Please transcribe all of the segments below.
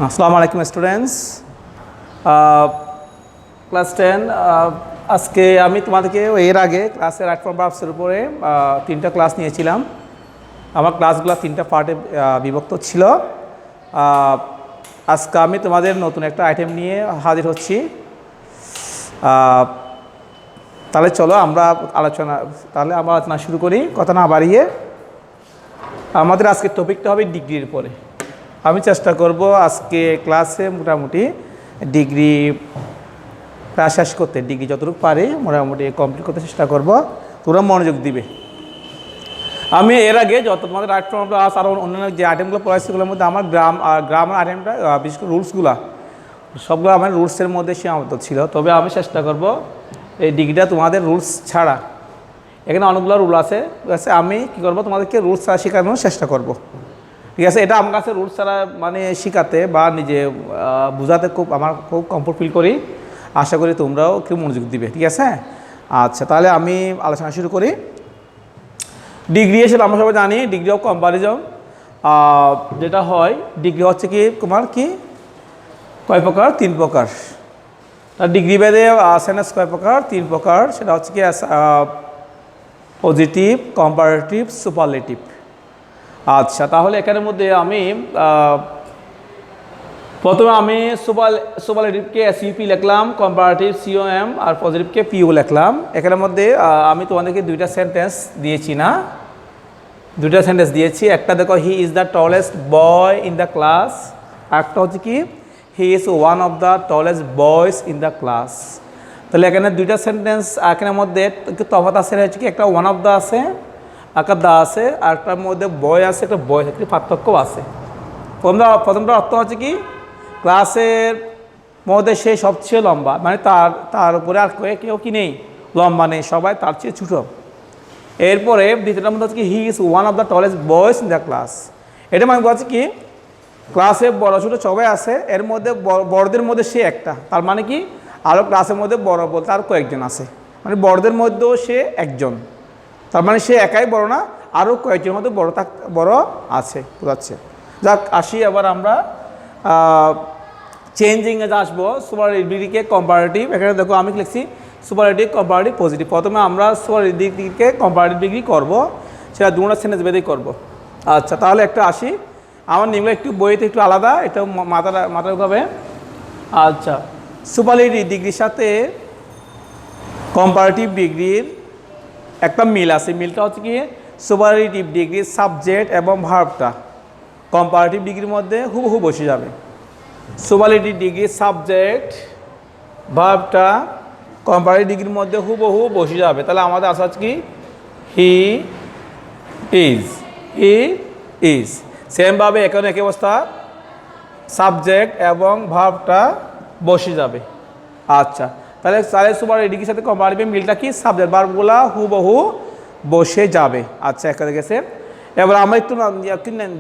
আসসালামু আলাইকুম students, class 10। আজকে আমি তোমাদেরকে এর আগে ক্লাসের রাইট ফ্রম ভার্বসের উপরে 3টা ক্লাস নিয়েছিলাম। আমার ক্লাসগুলো 3টা পার্টে বিভক্ত ছিল। আজকে আমি তোমাদের নতুন একটা আইটেম নিয়ে হাজির হচ্ছি। তাহলে চলো আমরা আলোচনা শুরু করি, কথা না বাড়িয়ে। আমাদের আজকের টপিকটা হবে ডিগ্রির উপরে। আমি চেষ্টা করব আজকে ক্লাসে মোটামুটি ডিগ্রি প্রায় শেষ করতে, ডিগ্রি যতটুকু পারি মোটামুটি কমপ্লিট করতে চেষ্টা করব। তোমরা মনোযোগ দিবে। আমি এর আগে যত তোমাদের রাইট ফ্রম ক্লাস আর অন্যান্য যে আইটেমগুলো পড়াইছি সেগুলোর মধ্যে আমার গ্রামার আইটেমটা, বিশেষ করে রুলসগুলো সবগুলো আমার রুলসের মধ্যে সীমাবদ্ধ ছিল। তবে আমি চেষ্টা করব এই ডিগ্রিটা তোমাদের রুলস ছাড়া, এখানে অনেকগুলো রুল আছে, ঠিক আছে, আমি কী করবো তোমাদেরকে রুলস ছাড়া শেখানোর চেষ্টা করব। ঠিক আছে, এটা আমার কাছে রুলস ছাড়া মানে শেখাতে বা নিজে বোঝাতে আমার খুব কমফোর্ট ফিল করি। আশা করি তোমরাও কেউ মনোযোগ দিবে। ঠিক আছে, আচ্ছা তাহলে আমি আলোচনা শুরু করি। ডিগ্রি হিসেবে আমরা সবাই জানি ডিগ্রি অফ কম্পারিজন যেটা হয়, ডিগ্রি হচ্ছে কি তোমার কি কয় প্রকার? 3 প্রকার। তার ডিগ্রি ভেদে সেন্টেন্স কয় প্রকার? 3 প্রকার। সেটা হচ্ছে কি পজিটিভ, কম্পারেটিভ, সুপারলেটিভ। আচ্ছা, তাহলে এখানের মধ্যে আমি প্রথমে আমি সুপারলেটিভকে এসইউপি লিখলাম, কম্পারেটিভ সিওএম আর পজিটিভকে পিইউ লিখলাম। এখানের মধ্যে আমি তোমাদেরকে 2টা সেন্টেন্স দিয়েছি না? 2টা সেন্টেন্স দিয়েছি। একটা দেখো, he is the tallest boy in the class. একটা হচ্ছে কি, he is one of the tallest boys in the class. তাহলে এখানে 2টা সেন্টেন্স এখানের মধ্যে তফাৎ আছে, হচ্ছে কি একটা ওয়ান অফ দ্য আছে, একটা দা আছে, আর একটার মধ্যে বয় আছে, একটা বয় আছে, পার্থক্য আছে। প্রথমটা অর্থ হচ্ছে কি, ক্লাসের মধ্যে সে সবচেয়ে লম্বা, মানে তার উপরে আর কেউ কি নেই, লম্বা নেই, সবাই তার চেয়ে ছোটো। এরপরে দ্বিতীয়টার মধ্যে হচ্ছে কি, he is one of the tallest boys in the class. এটা মানে বলছে কি, ক্লাসে বড় ছোটো সবাই আছে, এর মধ্যে বড়দের মধ্যে সে একটা। তার মানে কি, আরও ক্লাসের মধ্যে বড় বলতে আর কয়েকজন আছে, মানে বড়দের মধ্যেও সে একজন। তার মানে সে একাই বড় না, আরও কয়েকজনের মধ্যে বড় আছে, বোঝাচ্ছে। যাক, আসি এবার আমরা চেঞ্জিংয়ে আসবো। সুপারলেটিভকে কম্পারেটিভ। এখানে দেখো আমি লিখছি সুপারলেটিভ, কম্পারেটিভ, পজিটিভ। প্রথমে আমরা সুপারলেটিভকে কম্পারেটিভ ডিগ্রি করবো, সেটা 2টা সেন্টেন্স বেঁধেই করবো। আচ্ছা, তাহলে একটা আসি। আমার নিয়মগুলো একটু বইতে একটু আলাদা, এটা মাথায় হবে। আচ্ছা, সুপারলেটিভ ডিগ্রির সাথে কম্পারেটিভ ডিগ্রির একটা মিল আছে। মিলটা হচ্ছে কি, সুপারলেটিভ ডিগ্রির সাবজেক্ট এবং ভার্বটা কম্পারেটিভ ডিগ্রির মধ্যে হুবহু বসে যাবে। সুপারলেটিভ ডিগ্রির সাবজেক্ট ভার্বটা কম্পারেটিভ ডিগ্রির মধ্যে হুবহু বসে যাবে। তাহলে আমাদের আসা হচ্ছে কি, হি ইজ। সেমভাবে এখানে একই অবস্থা, সাবজেক্ট এবং ভার্বটা বসে যাবে। আচ্ছা, তাহলে সুপারলেটিভ ডিগ্রির সাথে কম্পারেটিভ মিলটা কি, সাবজেক্ট ভার্বগুলো হুবহু বসে যাবে। আচ্ছা, এখানে গেছে। এবার আমরা একটু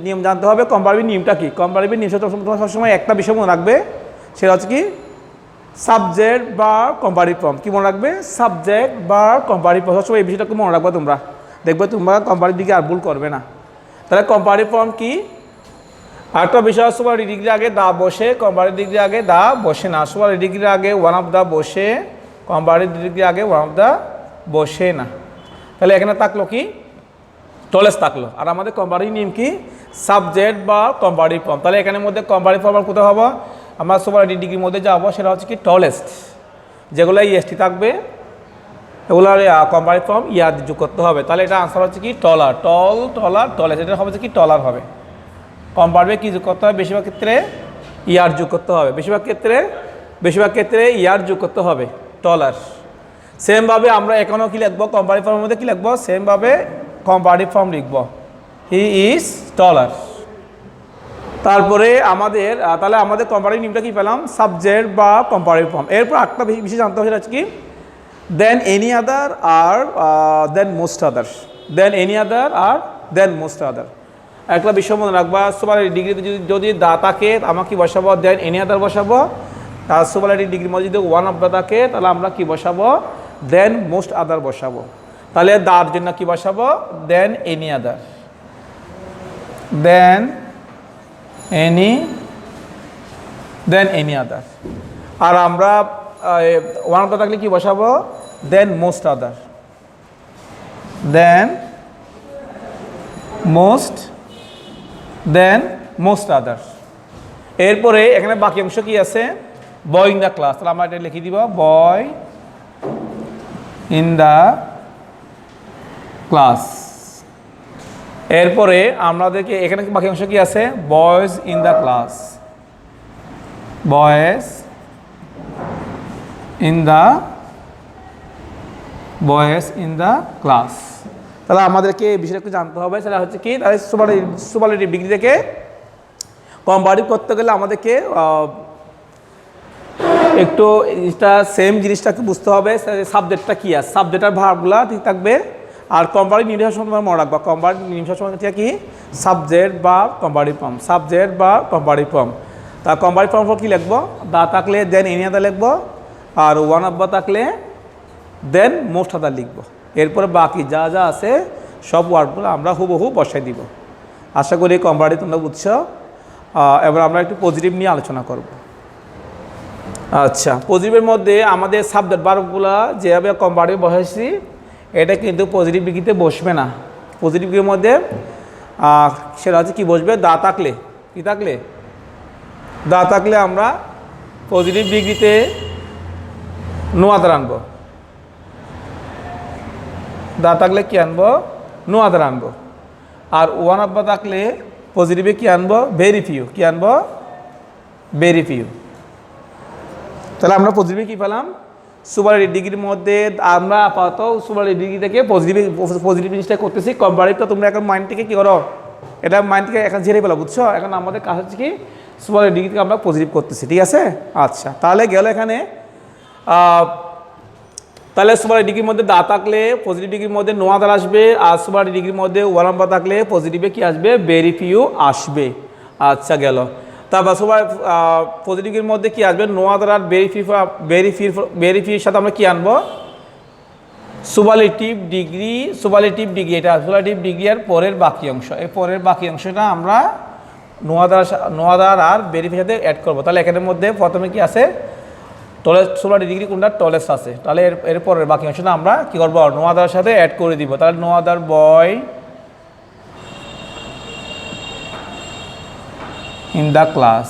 নিয়ম জানতে হবে। কম্পারেটিভ নিয়মটা কি? কম্পারেটিভ নিয়ম সবসময় একটা বিষয় মনে রাখবে, সেটা হচ্ছে কি, সাবজেক্ট বা কম্পারেটিভ ফর্ম। কি মনে রাখবে? সাবজেক্ট বা কম্পারেটিভ ফর্ম। সবসময় এই বিষয়টাকে মনে রাখবে তোমরা, দেখবে তোমরা কম্পারেটিভ ডিগ্রি আর ভুল করবে না। তাহলে কম্পারেটিভ ফর্ম কি? আরেকটা বিষয়, সুপারলেটিভ ডিগ্রির আগে দা বসে, কম্পারেটিভ ডিগ্রির আগে দা বসে না। সুপারলেটিভ ডিগ্রির আগে ওয়ান অফ দা বসে, কম্পারেটিভ ডিগ্রির আগে ওয়ান অফ দা বসে না। তাহলে এখানে থাকলো কি, টলেস্ট থাকলো। আর আমাদের কম্পারেটিভ নিয়ম কি, সাবজেক্ট বা কম্পারেটিভ ফর্ম। তাহলে এখানের মধ্যে কম্পারেটিভ ফর্ম কোথায় হবো? আমরা সুপারলেটিভ ডিগ্রির মধ্যে যাবো, সেটা হচ্ছে কি টলেস্ট। যেগুলো ইএসটি থাকবে এগুলোর কম্পারেটিভ ফর্ম ইয়ার যোগ করতে হবে। তাহলে এটা আনসার হচ্ছে কি, টলার। টলেস্ট। এটা হবে কি, টলার হবে। কম্পারেটিভে কি যোগ করতে হবে? বেশিরভাগ ক্ষেত্রে ইয়ার যোগ করতে হবে। বেশিরভাগ ক্ষেত্রে ইয়ার যোগ করতে হবে, টলার। সেমভাবে আমরা এখনও কি লিখবো, কম্পারেটিভ ফর্মের মধ্যে কি লিখবো? সেমভাবে কম্পারেটিভ ফর্ম লিখব, হি ইজ টলার। তারপরে তাহলে আমাদের কম্পারেটিভ নিয়মটা কি পেলাম? সাবজেক্ট বা কম্পারেটিভ ফর্ম। এরপর একটা বিষয় জানতে হবে, সেটা হচ্ছে কি, দেন এনি আদার আর than most other. Than any other আর দেন মোস্ট আদার। একটা বিষয় মনে রাখবা, সুপারলেটিভ ডিগ্রিতে যদি দা থাকে আমরা কি বসাবো? দেন এনি আদার বসাবো। আর সুপারলেটিভ ডিগ্রির মধ্যে যদি ওয়ান অফ দা থাকে তাহলে আমরা কি বসাবো? দেন মোস্ট আদার বসাবো। তাহলে দার জন্য কি বসাবো? Than any other. Than any than any other. আর আমরা ওয়ান অফ দ্য থাকলে কি বসাবো? Than most other, than most other. এরপরে এখানে বাকি অংশ কি আছে? বয় ইন দ্য ক্লাস, তাহলে আমরা এটা লিখে দিব বয় ইন দ্য ক্লাস। এরপরে আমাদেরকে এখানে বাকি অংশ কি আছে? Boys in the class, boys in the class. তাহলে আমাদেরকে এই বিষয়টা একটু জানতে হবে, সেটা হচ্ছে কি, তাহলে সুপারলেটিভ ডিগ্রি থেকে কম্পারেটিভ করতে গেলে আমাদেরকে একটু এটা সেম জিনিসটাকে বুঝতে হবে, সাবজেক্টটা কী আছে, সাবজেক্টের ভার্বগুলো ঠিক থাকবে। আর কম্পারেটিভ নির্দেশার সময় মনে রাখবা, কম্পারেটিভ নির্দেশার সময় কি? সাবজেক্ট বা কম্পারেটিভ ফর্ম, সাবজেক্ট বা কম্পারেটিভ ফর্ম। তা কম্পারেটিভ ফর্ম কী লিখবো? দা থাকলে দেন এনি আদার লিখবো, আর ওয়ান অফ দ্য থাকলে দেন মোস্ট আদার লিখবো। এরপরে বাকি যা যা আছে সব ওয়ার্ডগুলো আমরা হুবহু বসাই দিব। আশা করি কম্পারেটিভ তোমরা বুঝছো। এবার আমরা একটু পজিটিভ নিয়ে আলোচনা করব। আচ্ছা, পজিটিভের মধ্যে আমাদের সাবজেক্ট ভার্বগুলো যেভাবে কম্পারেটিভ বসাইছি, এটা কিন্তু পজিটিভ ডিগ্রিতে বসবে না। পজিটিভ ডিগ্রির মধ্যে সেটা হচ্ছে কী বসবে? দা থাকলে, কী থাকলে? দা থাকলে আমরা পজিটিভ ডিগ্রিতে নো আদার আনবো। দা থাকলে কি আনবো? নো আদার আনবো। আর ওয়ান অফ দ্য থাকলে পজিটিভে কি আনবো? Very few. কি আনবো? Very few. তাহলে আমরা পজিটিভে কি পেলাম? সুপারলেটিভ ডিগ্রির মধ্যে আমরা আপাতত সুপারলেটিভ ডিগ্রি থেকে পজিটিভ জিনিসটা করতেছি। কম্পারেটিভটা তোমরা এখন মাইন্ড থেকে কী করো? এটা মাইন্ড থেকে এখন ঝেড়ে পেলো, বুঝছো? এখন আমাদের কাজ হচ্ছে কি, সুপারলেটিভ ডিগ্রি থেকে আমরা পজিটিভ করতেছি, ঠিক আছে? আচ্ছা, তাহলে গেল এখানে। তাহলে সুপারলেটিভ ডিগ্রির মধ্যে দা থাকলে পজিটিভ ডিগ্রির মধ্যে নো আদার আসবে, আর সুপারলেটিভ ডিগ্রির মধ্যে ওয়ান অফ দ্য থাকলে পজিটিভে কি আসবে? ভেরি ফিউ আসবে। আচ্ছা, গেল। তারপর পজিটিভ ডিগ্রির মধ্যে কি আসবে? নো আদার আর ভেরি ফিউর সাথে আমরা কি আনবো? Superlative degree. এটা সুপারলেটিভ ডিগ্রি আর পরের বাকি অংশ, এই পরের বাকি অংশটা আমরা নো আদার আর ভেরি ফিউর সাথে অ্যাড করবো। তাহলে এখানের মধ্যে প্রথমে কি আছে? সুপারলেটিভ ডিগ্রি কোনটা? টলেস্ট আছে। তাহলে এর পরের বাকি অংশটা আমরা কি করবো? নো আদার সাথে অ্যাড করে দিব। তাহলে no other boy in the class,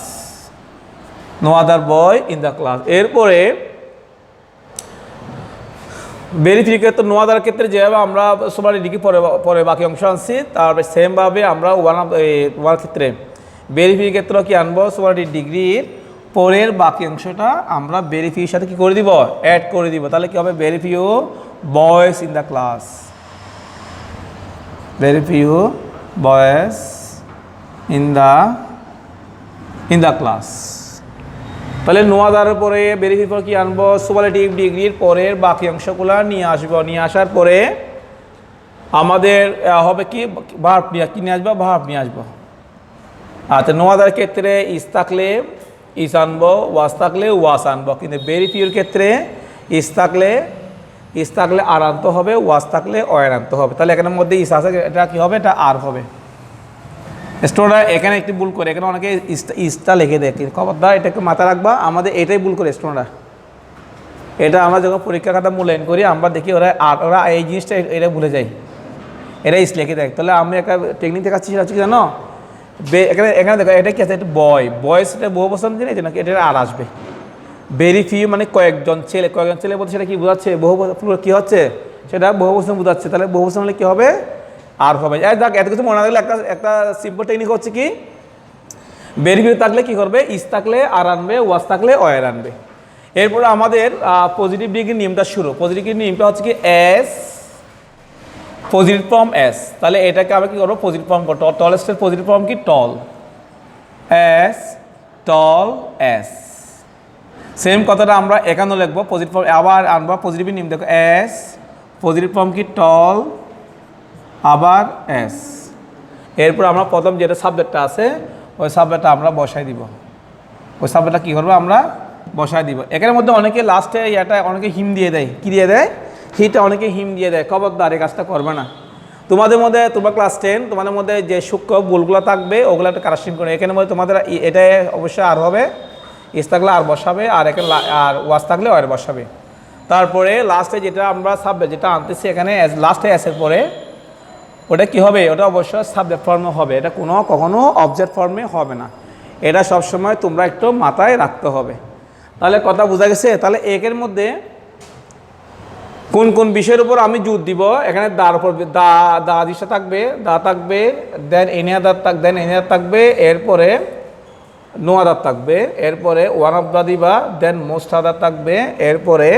no other boy in the class. এরপরে ভেরি ফিউর ক্ষেত্রে, নো আদার ক্ষেত্রে যেভাবে আমরা সুপারলেটিভ ডিগ্রি পরে বাকি অংশ আনছি, তারপরে সেমভাবে আমরা ওয়ান ক্ষেত্রে ভেরি ফিউর ক্ষেত্রে কি আনবো? সুপারলেটিভ ডিগ্রির পরের বাকি অংশটা আমরা ভেরি ফিউর সাথে কি করে দিব? অ্যাড করে দিব। তাহলে কি হবে? Very few boys in the class, very few boys in the class. তাহলে নো আদারের পরে ভেরি ফিউর পর কি আনবো? সুপারলেটিভ ডিগ্রির পরের বাকি অংশগুলো নিয়ে আসবো। নিয়ে আসার পরে আমাদের হবে কি? ভার্ব কি নিয়ে আসবো? ভার্ব নিয়ে আসবো। আচ্ছা, নো আদার ক্ষেত্রে ইস থাকলে ইস আনবো, ওয়াস থাকলে ওয়াস আনবো। কিন্তু ভেরি ফিউর ক্ষেত্রে ইস থাকলে আর আনতে হবে, ওয়াস থাকলে অয়ের আনতে হবে। তাহলে এখানের মধ্যে ইস আছে, এটা কি হবে? এটা আর হবে। স্টুডেন্টরা এখানে একটি ভুল করে, এখানে অনেকে ইসটা লিখে দেয়, খবরদার এটাকে মাথায় রাখবা। আমাদের এটাই ভুল করে স্টুডেন্টরা। এটা আমরা যখন পরীক্ষা খাতা মূল্যায়ন করি, আমরা দেখি ওরা এই জিনিসটা এটা ভুলে যায়, এটা ইস লিখে দেয়। তাহলে আমি একটা টেকনিক দেখাচ্ছি, সেটা হচ্ছে কি জানো? এখানে দেখো, এটা কি আছে? এটা বয়েস, এটা বহু বছর দিন, এটা নাকি এটা আর আসবে। ভেরি ফিউ মানে কয়েকজন ছেলে বলতে সেটা কি বোঝাচ্ছে? বহু কী হচ্ছে? সেটা বহু বছর বোঝাচ্ছে। তাহলে বহু বছর হলে কী হবে? আর হবে। দেখ, এত কিছু মনে রাখলে একটা সিম্পল টেকনিক হচ্ছে কি, ভেরি ফিউ থাকলে কি করবে? ইস থাকলে আর আনবে, ওয়াস থাকলে অয়ের আনবে। এরপরে আমাদের পজিটিভ ডিগ্রির নিয়মটা শুরু। পজিটিভ ডিগ্রির নিয়মটা হচ্ছে কি? S positive form S. তাহলে এটাকে আমরা কি করবো? পজিটিভ ফর্ম করবো। টলেস্টের পজিটিভ ফর্ম কি? টল, এস, টল এস। সেম কথাটা আমরা এখানেও লিখবো, পজিটিভ ফর্ম আবার আনবো। পজিটিভের নিয়ম দেখো, এস পজিটিভ ফর্ম কি? টল, আবার এস। এরপর আমরা প্রথম যেটা সাবজেক্টটা আছে, ওই সাবজেক্টটা আমরা বসাই দিব। ওই সাবজেক্টটা কী করবো? আমরা বসাই দিব। এখানের মধ্যে অনেকে লাস্টে অনেকে হিম দিয়ে দেয়। কী দিয়ে দেয়? হিটা অনেকে হিম দিয়ে দেয়। খবরদার, এই কাজটা করবে না। তোমাদের মধ্যে তোমরা ক্লাস 10 তোমাদের মধ্যে যে সূক্ষ্ম ভুলগুলো থাকবে ওগুলো একটা কারেকশন করে এখানে মধ্যে তোমাদের এটা অবশ্যই আর হবে, ইস থাকলে আর বসাবে, আর এখানে আর ওয়াস থাকলে আর বসাবে। তারপরে লাস্টে যেটা আমরা সাবজেক্ট যেটা আনতেছি এখানে লাস্টে এসের পরে ওটা কি হবে, ওটা অবশ্যই সাবজেক্ট ফর্মে হবে, এটা কখনো অবজেক্ট ফর্মে হবে না। এটা সবসময় তোমরা একটু মাথায় রাখতে হবে। তাহলে কথা বোঝা গেছে? তাহলে একের মধ্যে কোন কোন বিষয়ের উপর আমি জোর দিব, এখানে দার উপর দা দিশা থাকবে, দা থাকবে, দেন এনিয়াদার থাকবে, এরপরে নো আদার থাকবে, এরপরে ওয়ান অফ দা দিবা, দেন মোস্ট আদার থাকবে, এরপরে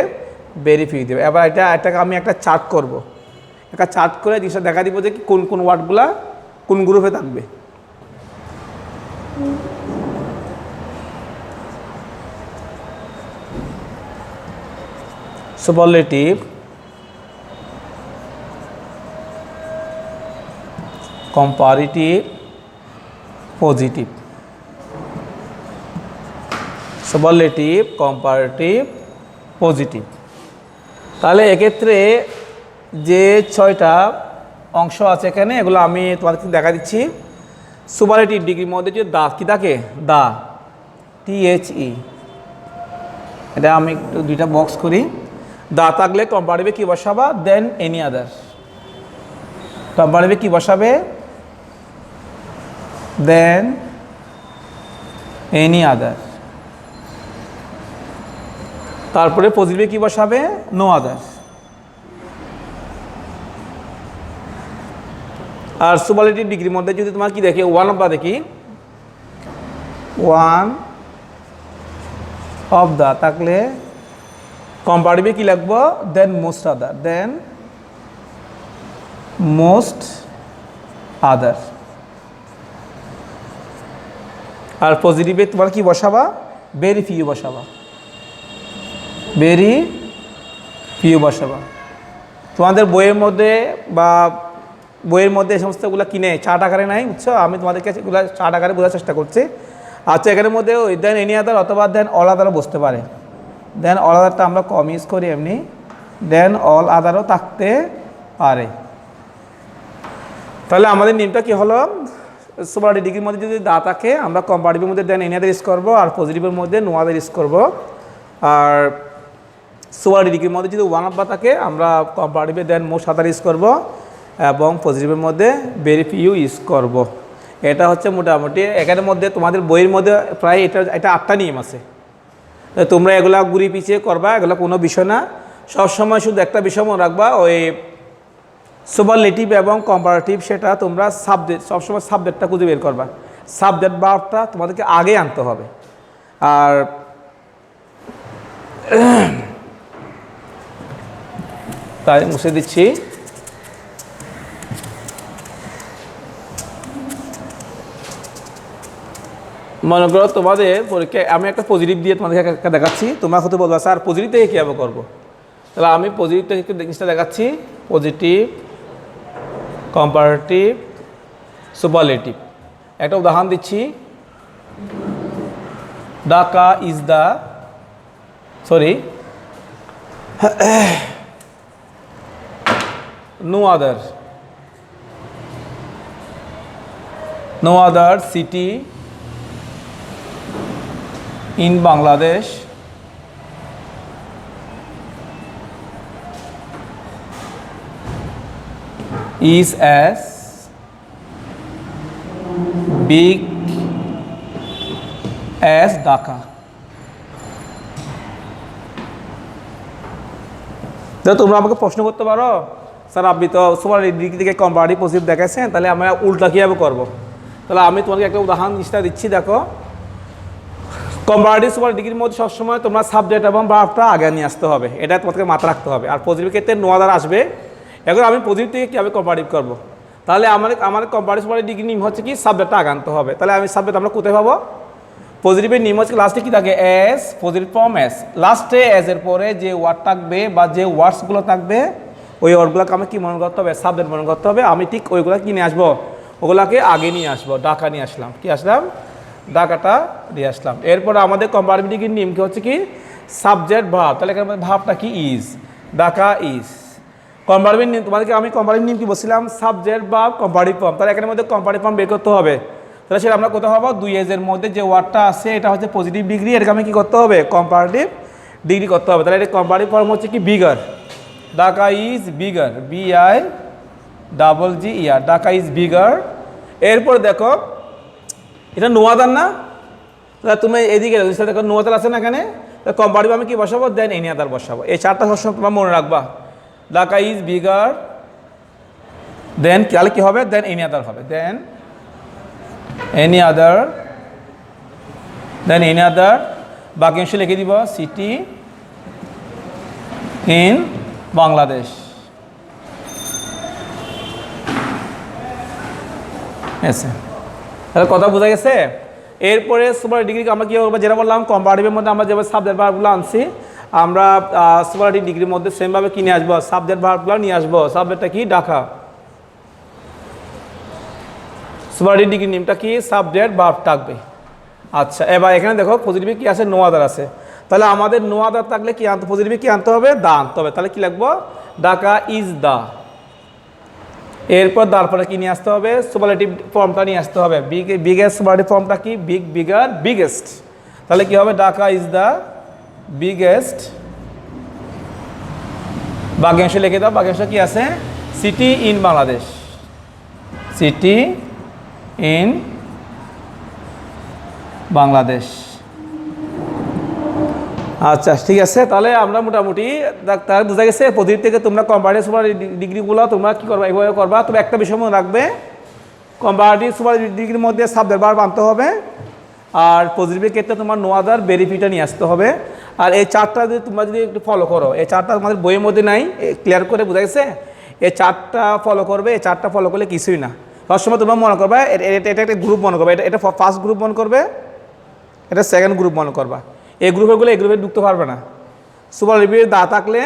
ভেরিফাই দেবে। এবার এটাকে আমি একটা চার্ট করব, একটা চার্ট করে জিনিসটা দেখা দিব যে কোন কোন ওয়ার্ডগুলা কোন গ্রুপে থাকবে। Superlative, comparative, positive. Superlative, comparative, positive. তাহলে এক্ষেত্রে যে 6টা অংশ আছে এখানে এগুলো আমি তোমাদেরকে দেখা দিচ্ছি। সুপারলেটিভ ডিগ্রির মধ্যে যে দা কি থাকে, দা THE, এটা আমি একটু 2টা বক্স করি। দা থাকলে কম্পারেটিভে কি বসাবা, দেন এনি আদার। কম্পারেটিভে কি বসাবে, দেন এনি আদার। তারপরে পজিটিভে কি বসাবে, নো আদার। আর সুপারলেটিভ ডিগ্রির মধ্যে যদি তোমার কি দেখে ওয়ান অফ দা দেখি, ওয়ান অফ দা থাকলে কম্পারেটিভে কি লিখবো, দেন মোস্ট আদার, দেন মোস্ট আদার। আর পজিটিভে তোমার কি বসাবা, ভেরি ফিউ বসাবা, ভেরি ফিউ বসাবা। তোমাদের বইয়ের মধ্যে বা বইয়ের মধ্যে এই সমস্তগুলো কিনে চার্ট আকারে নাই, বুঝছো? আমি তোমাদেরকে এগুলো চার্ট আকারে বোঝার চেষ্টা করছি। আচ্ছা, এখানের মধ্যে ওই দেন এনি আদার অথবা দেন অল আদারও বসতে পারে। দেন অল আদারটা আমরা কম ইউজ করি এমনি, দেন অল আদারও থাকতে পারে। তাহলে আমাদের নিয়মটা কি হলো, সুপারলেটিভ ডিগ্রির মধ্যে যদি দা থাকে আমরা কম্পারেটিভের মধ্যে দেন এনি আদার ইউজ করবো, আর পজিটিভের মধ্যে নো আদার ইউজ করবো। আর সুপারলেটিভ ডিগ্রির মধ্যে যদি ওয়ান অফ দা থাকে আমরা কম্পারেটিভে দেন মোস্ট আদার ইউজ করবো, এবং পজিটিভের মধ্যে ভেরি ফিউ ইউজ করব। এটা হচ্ছে মোটামুটি এখানের মধ্যে তোমাদের বইয়ের মধ্যে প্রায় এটা 8টা নিয়ম আছে। তোমরা এগুলা ঘুরি পিছিয়ে করবা, এগুলো কোনো বিষয় না। সবসময় শুধু একটা বিষয় মনে রাখবা, ওই সুপারলেটিভ এবং কম্পারেটিভ সেটা তোমরা সাবজেক্ট সবসময় সাবজেক্টটা খুঁজে বের করবা। সাবজেক্ট ভার্বটা তোমাদেরকে আগে আনতে হবে। আর তাই মুছে দিচ্ছি। মনে করো তোমাদের পরীক্ষায় আমি একটা পজিটিভ দিয়ে তোমাদেরকে একটা দেখাচ্ছি, তোমরা হতে বলবা স্যার পজিটিভ থেকে কীভাবে করবো। তাহলে আমি পজিটিভ থেকে জিনিসটা দেখাচ্ছি, পজিটিভ, কম্পারেটিভ, সুপারলেটিভ। একটা উদাহরণ দিচ্ছি, Dhaka is the no other city in Bangladesh is as big as Dhaka. তোমরা আমাকে প্রশ্ন করতে পারো, স্যার আপনি তো সুপারলেটিভ ডিগ্রি থেকে কম্পারেটিভ পজিটিভ দেখাচ্ছেন, তাহলে আমরা উল্টা কীভাবে করবো। তাহলে আমি তোমাকে একটা উদাহরণ দিচ্ছি। দেখো, কম্পারেটিভ সুপারলেটিভ ডিগ্রির মধ্যে সবসময় তোমরা সাবজেক্ট এবং ভার্বটা আগে নিয়ে আসতে হবে, এটা তোমাকে মাথায় রাখতে হবে। আর পজিটিভ ক্ষেত্রে নো আদার আসবে। এখন আমি পজিটিভ থেকে কীভাবে কম্পারেটিভ করবো, তাহলে আমার কম্পারেটিভ সুপারলেটিভ ডিগ্রি নিয়ম হচ্ছে কি সাবজেক্টটা আগে আনতে হবে। তাহলে আমি সাবজেক্ট আমরা কোথায় পাবো, পজিটিভের নিয়ম হচ্ছে লাস্টে কী থাকে, এস, পজিটিভ ফর্ম এস। লাস্টে এস এর পরে যে ওয়ার্ড থাকবে বা যে ওয়ার্ডসগুলো থাকবে ওই ওয়ার্ডগুলোকে আমি কী মনে করতে হবে, সাবজেক্ট মনে করতে হবে। আমি ঠিক ওইগুলো কী নিয়ে আসবো, ওগুলোকে আগে নিয়ে আসবো। ঢাকা নিয়ে আসলাম, কি আসলাম, ঢাকাটা নিয়ে আসলাম। এরপরে আমাদের কম্পারেটিভ ডিগ্রির নিয়ম কি হচ্ছে কি সাবজেক্ট ভার্ব। তাহলে এখানে ভার্বটা কি, ইজ, ঢাকা ইজ। কম্পারেটিভ নিয়ম, তোমাদেরকে আমি কম্পারেটিভ নিয়ম কি বলছিলাম, সাবজেক্ট বা কম্পারেটিভ ফর্ম, তাহলে এখানের মধ্যে কম্পারেটিভ ফর্ম বের করতে হবে। তাহলে সেটা আমরা কোথাও পাবো, 2s এর মধ্যে যে ওয়ার্ডটা আছে এটা হচ্ছে পজিটিভ ডিগ্রি, এটাকে আমি কী করতে হবে, কম্পারেটিভ ডিগ্রি করতে হবে। তাহলে এটা কম্পারেটিভ ফর্ম হচ্ছে কি bigger, Dhaka is bigger, BIGGER, Dhaka is bigger. এরপর দেখো এটা নো আদার না, তাহলে তুমি এদিকে দেখো নো আদার আছে না এখানে, কম্পারেটিভ আমি কি বসাবো, দেন এনি আদার বসাবো। এই চারটা সবসময় তোমার মনে রাখবা, ঢাকা ইজ বিগার, দেন তাহলে কি হবে, দেন এনি আদার হবে, দেন এনি আদার, দেন এনি আদার, বাকি অংশ লিখে দিব সিটি ইন বাংলাদেশ। তাহলে কথা বোঝা গেছে। এরপরে সুপার ডিগ্রি আমরা কী করবো, যেটা বললাম কম্পারেটিভের মধ্যে আমরা যেভাবে সাবজেক্ট ভার্বগুলো আনছি, আমরা সুপারলেটিভ ডিগ্রির মধ্যে সেমভাবে কি নিয়ে আসবো, সাবজেক্ট ভার্বগুলো নিয়ে আসবো। সাবজেক্টটা কি, ঢাকা। সুপারলেটিভ ডিগ্রির নেমটা কি, সাবজেক্ট ভার্ব থাকবে। আচ্ছা, এবার এখানে দেখো পজিটিভে কি আছে, নো আদার আছে। তাহলে আমাদের নো আদার থাকলে কি আনতে, পজিটিভে কি আনতে হবে, দা আনতে হবে। তাহলে কি লিখবো, ঢাকা ইজ দা। এরপর তারপরে কি নিয়ে আসতে হবে, সুপারলেটিভ ফর্মটা নিয়ে আসতে হবে। বিগেস্ট সুপারলেটিভ ফর্মটা কি, বিগ, বিগার, বিগেস্ট। তাহলে কি হবে, ঢাকা ইজ দা বিগেস্ট। বাক্যাংশ লিখে দাও, বাক্যাংশ কি আছে, city in Bangladesh, city in Bangladesh. আচ্ছা ঠিক আছে, তাহলে আমরা মোটামুটি তার বোঝা গেছে পজিটিভ থেকে তোমরা কম্পারেটিভ সুপার ডিগ্রিগুলো তোমরা কী করবা, এইভাবে করবা। তবে একটা বিষয় মনে রাখবে, কম্পারেটিভ সুপার ডিগ্রির মধ্যে সাবজেক্ট ভার্ব আনতে হবে, আর পজিটিভের ক্ষেত্রে তোমার নো আদার বেনিফিটটা নিয়ে আসতে হবে। আর এই চারটা যদি তোমরা যদি একটু ফলো করো, এই চারটা তোমাদের বইয়ের মধ্যে নাই, ক্লিয়ার করে বোঝা গেছে, এই চারটা ফলো করবে, এই চারটা ফলো করলে কিছুই না। সবসময় তোমরা মনে করবা এটা একটা গ্রুপ মনে করবে, এটা ফার্স্ট গ্রুপ মনে করবে, এটা সেকেন্ড গ্রুপ মনে করবা। এই গ্রুপেরগুলো এই গ্রুপে ঢুকতে পারবে না। সুপারলেটিভের দা থাকলে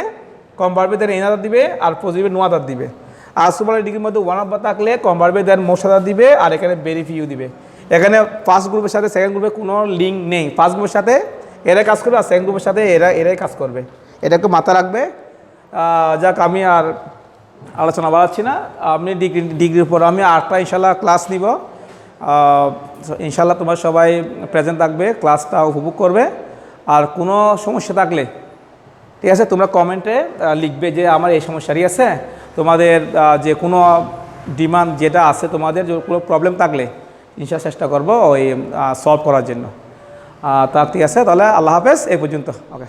কম্পারেটিভ দেন এন আদার দিবে, আর পজিটিভের নো আদার দিবে। আর সুপারলেটিভ ডিগ্রির মধ্যে ওয়ান অফ থাকলে কম্পারেটিভ দেন মোস্ট আদার দিবে, আর এখানে ভেরি ফিউ দিবে। এখানে ফার্স্ট গ্রুপের সাথে সেকেন্ড গ্রুপের কোনো লিঙ্ক নেই। ফার্স্ট গ্রুপের সাথে এরাই কাজ করবে, আর সেকেন্ড গ্রুপের সাথে এরাই কাজ করবে। এটা একটু মাথা রাখবে। যাক, আমি আর আলোচনা বাড়াচ্ছি না। আপনি ডিগ্রির উপর আমি 8টা ইনশাল্লাহ ক্লাস নিব। ইনশাল্লাহ তোমার সবাই প্রেজেন্ট থাকবে, ক্লাসটা উপভোগ করবে। আর কোনো সমস্যা থাকলে ঠিক আছে, তোমরা কমেন্টে লিখবে যে আমার এই সমস্যারই আছে, তোমাদের যে কোনো ডিমান্ড যেটা আছে, তোমাদের যে কোনো প্রবলেম থাকলে ইনশাল্লাহ চেষ্টা করবো ওই সলভ করার জন্য। তা ঠিক আছে, তাহলে আল্লাহ হাফেজ, এই পর্যন্ত। ওকে।